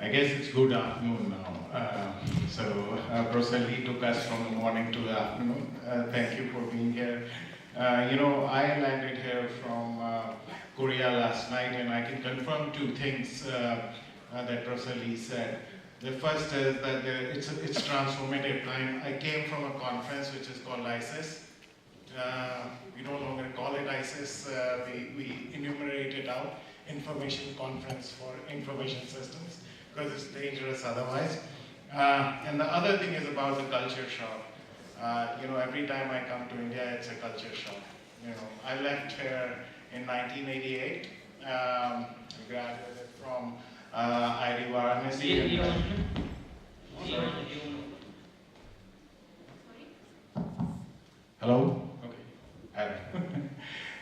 I guess it's good afternoon now. Prof. Lee took us from the morning to the afternoon. Thank you for being here. I landed here from Korea last night, and I can confirm two things that Prof. Lee said. The first is that it's transformative time. I came from a conference which is called ISIS. We no longer call it ISIS. We enumerate it out, Information Conference for Information Systems, because it's dangerous otherwise. And the other thing is about the culture shock. Every time I come to India, it's a culture shock. I left here in 1988. I graduated from ID Varanasi. Hello? Okay.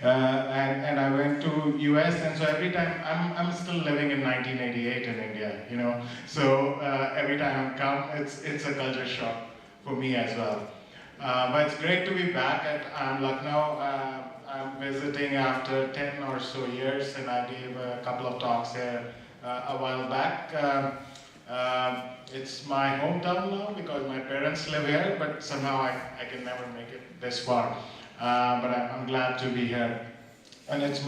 And I went to US, and so every time I'm still living in 1988 in India, So every time I come, it's a culture shock for me as well. But it's great to be back at Lucknow. I'm visiting after 10 or so years, and I gave a couple of talks here a while back. It's my hometown now because my parents live here, but somehow I can never make it this far. But I'm glad to be here. And it's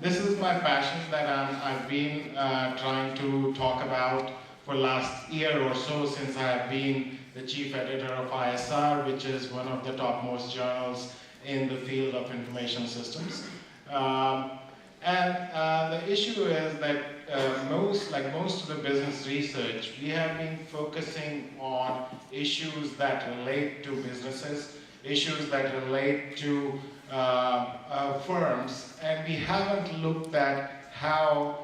this is my passion that I've been trying to talk about for last year or so, since I have been the chief editor of ISR, which is one of the topmost journals in the field of information systems. The issue is that most of the business research, we have been focusing on issues that relate to businesses, issues that relate to firms, and we haven't looked at how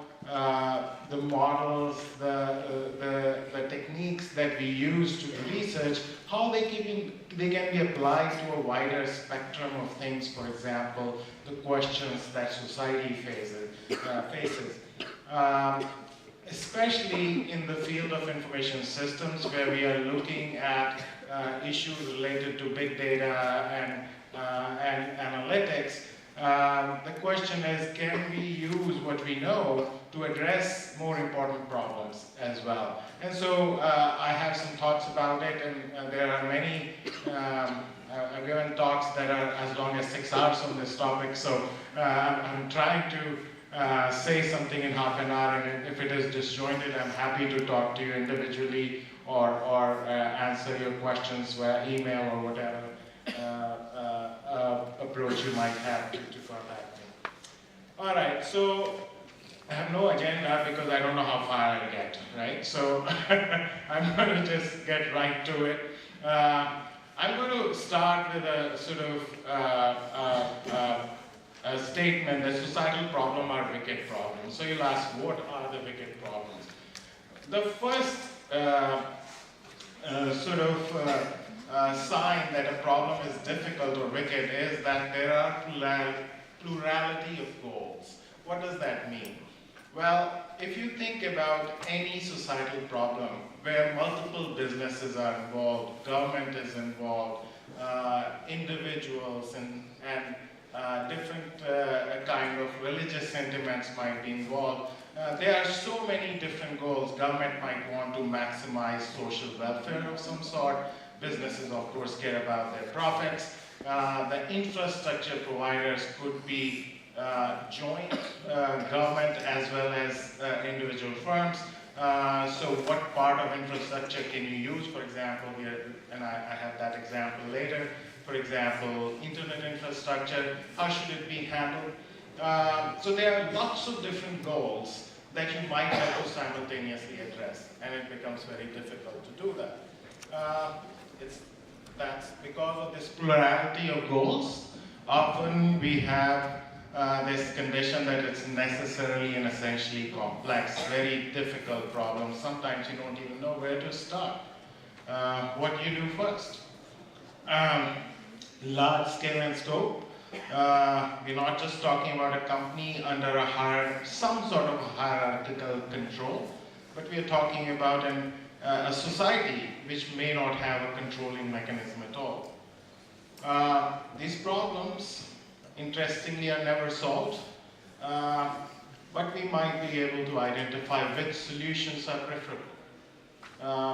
the models, the techniques that we use to do research, how they can be applied to a wider spectrum of things. For example, the questions that society faces, especially in the field of information systems, where we are looking at issues related to big data and analytics. The question is, can we use what we know to address more important problems as well? And so I have some thoughts about it, and there are many. I've given talks that are as long as 6 hours on this topic, so I'm trying to say something in half an hour, and if it is disjointed, I'm happy to talk to you individually or answer your questions via email or whatever approach you might have to contact me. All right, so I have no agenda because I don't know how far I'll get, right? So I'm going to just get right to it. I'm going to start with a sort of a statement that societal problems are wicked problems. So you'll ask, what are the wicked problems? The first sign that a problem is difficult or wicked is that there are plurality of goals. What does that mean? Well, if you think about any societal problem where multiple businesses are involved, government is involved, individuals and different kind of religious sentiments might be involved. There are so many different goals. Government might want to maximize social welfare of some sort. Businesses, of course, care about their profits. The infrastructure providers could be joint government as well as individual firms. So what part of infrastructure can you use? For example, and I have that example later. For example, internet infrastructure, how should it be handled? So there are lots of different goals that you might have to simultaneously address, and it becomes very difficult to do that. That's because of this plurality of goals. Often we have this condition that it's necessarily and essentially complex, very difficult problem. Sometimes you don't even know where to start. What do you do first? Large scale and scope. We're not just talking about a company under some sort of hierarchical control, but we are talking about a society which may not have a controlling mechanism at all. These problems, interestingly, are never solved. but we might be able to identify which solutions are preferable,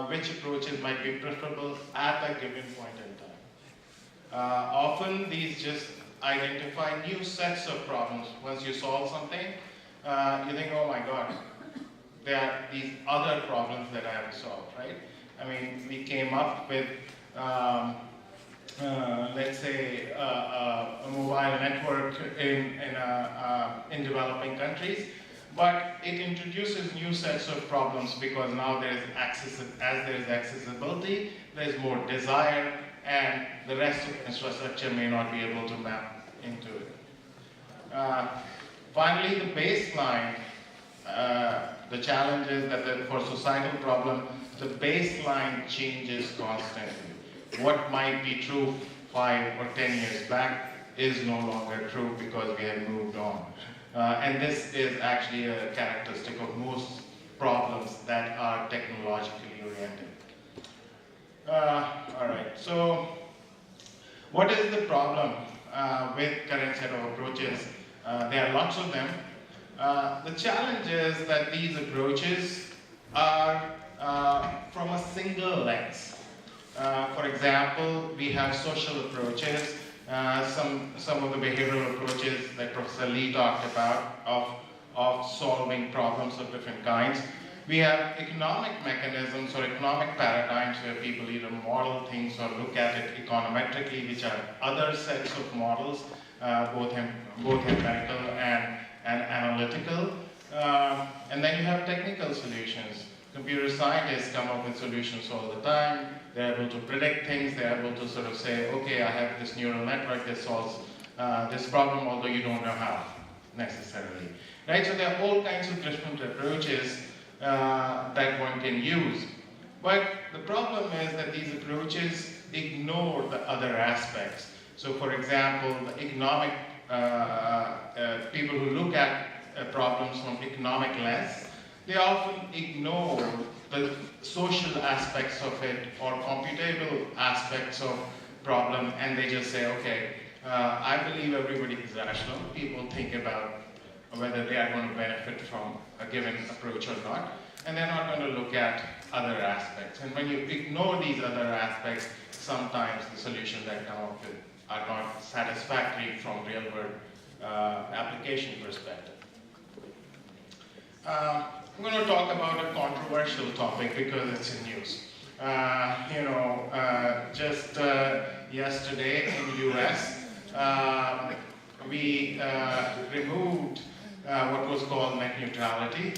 which approaches might be preferable at a given point in time. Often these just identify new sets of problems. Once you solve something, you think, oh my God, there are these other problems that I haven't solved, right? I mean, we came up with, let's say, a mobile network in developing countries, but it introduces new sets of problems because now there's accessibility, there's more desire, and the rest of the infrastructure may not be able to map into it. Finally, the baseline, the challenge is that for societal problem, the baseline changes constantly. What might be true 5 or 10 years back is no longer true because we have moved on. And this is actually a characteristic of most problems that are technologically oriented. All right, so what is the problem with current set of approaches? There are lots of them. The challenge is that these approaches are from a single lens. For example, we have social approaches, some of the behavioral approaches that Professor Lee talked about of solving problems of different kinds. We have economic mechanisms or economic paradigms where people either model things or look at it econometrically, which are other sets of models, both empirical and analytical. And then you have technical solutions. Computer scientists come up with solutions all the time. They're able to predict things. They're able to sort of say, okay, I have this neural network that solves this problem, although you don't know how necessarily. Right? So there are all kinds of different approaches that one can use. But the problem is that these approaches ignore the other aspects. So for example, the economic people who look at problems from economic lens, they often ignore the social aspects of it or computable aspects of problem, and they just say, okay, I believe everybody is rational. People think about whether they are going to benefit from a given approach or not, and they're not going to look at other aspects. And when you ignore these other aspects, sometimes the solutions that come up with are not satisfactory from real-world application perspective. I'm going to talk about a controversial topic because it's in news. Just yesterday in US, we removed what was called net neutrality.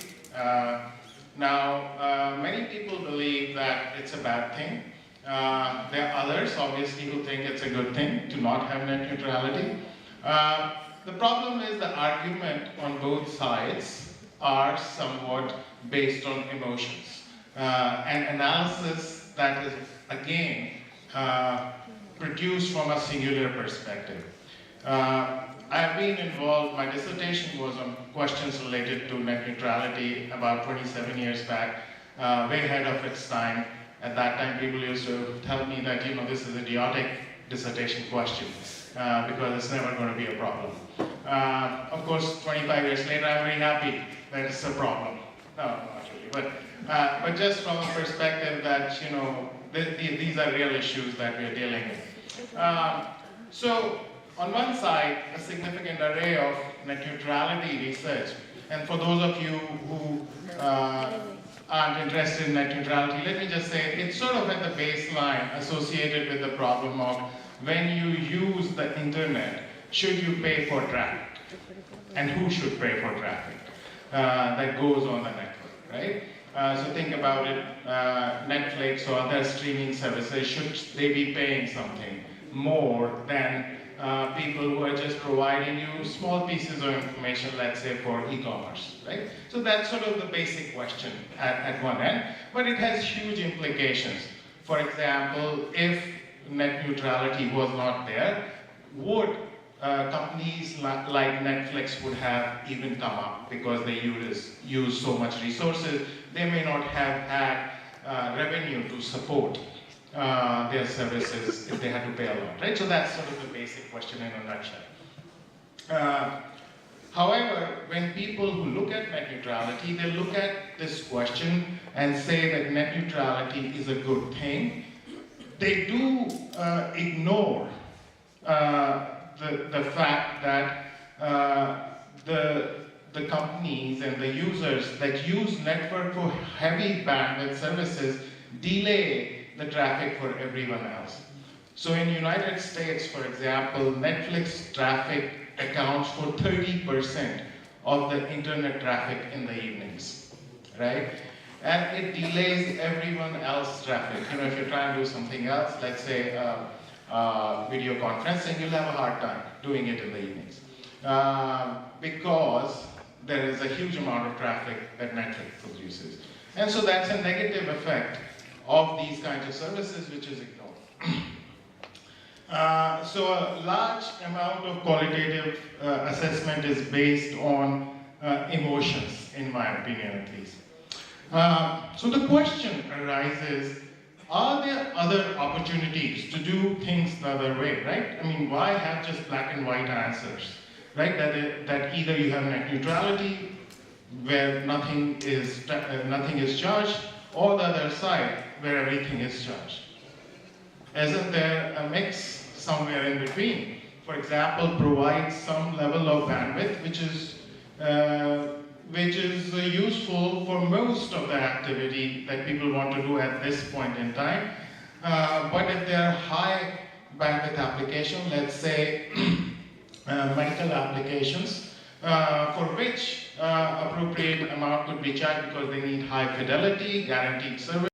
Now, many people believe that it's a bad thing. There are others, obviously, who think it's a good thing to not have net neutrality. The problem is the argument on both sides are somewhat based on emotions. An analysis that is, again, produced from a singular perspective. I have been involved, my dissertation was on questions related to net neutrality about 27 years back, way ahead of its time. At that time, people used to tell me that, this is an idiotic dissertation question because it's never going to be a problem. Of course, 25 years later, I'm very happy that it's a problem. No, not really, but just from a perspective that, these are real issues that we are dealing with. So, on one side, a significant array of net neutrality research, and for those of you who aren't interested in net neutrality, let me just say it's sort of at the baseline associated with the problem of when you use the internet, should you pay for traffic? And who should pay for traffic that goes on the network, right? So think about it, Netflix or other streaming services, should they be paying something more than people who are just providing you small pieces of information, let's say for e-commerce, right? So that's sort of the basic question at one end, but it has huge implications. For example, if net neutrality was not there, would companies like Netflix would have even come up because they use so much resources. They may not have had revenue to support their services if they had to pay a lot, right? So that's sort of the basic question in a nutshell. However, when people who look at net neutrality, they look at this question and say that net neutrality is a good thing. They do ignore the fact that the companies and the users that use network for heavy bandwidth services delay the traffic for everyone else. So in United States, for example, Netflix traffic accounts for 30% of the internet traffic in the evenings, right? And it delays everyone else's traffic. You know, if you're trying to do something else, let's say video conferencing, you'll have a hard time doing it in the evenings. Because there is a huge amount of traffic that Netflix produces. And so that's a negative effect of these kinds of services, which is ignored. So a large amount of qualitative assessment is based on emotions, in my opinion at least. So the question arises, are there other opportunities to do things the other way, right? I mean, why have just black and white answers, right? That either you have net neutrality, where nothing is charged, or the other side, where everything is charged. Isn't there a mix somewhere in between? For example, provide some level of bandwidth, which is useful for most of the activity that people want to do at this point in time. But if there are high bandwidth applications, let's say medical applications, for which appropriate amount could be charged because they need high fidelity, guaranteed service,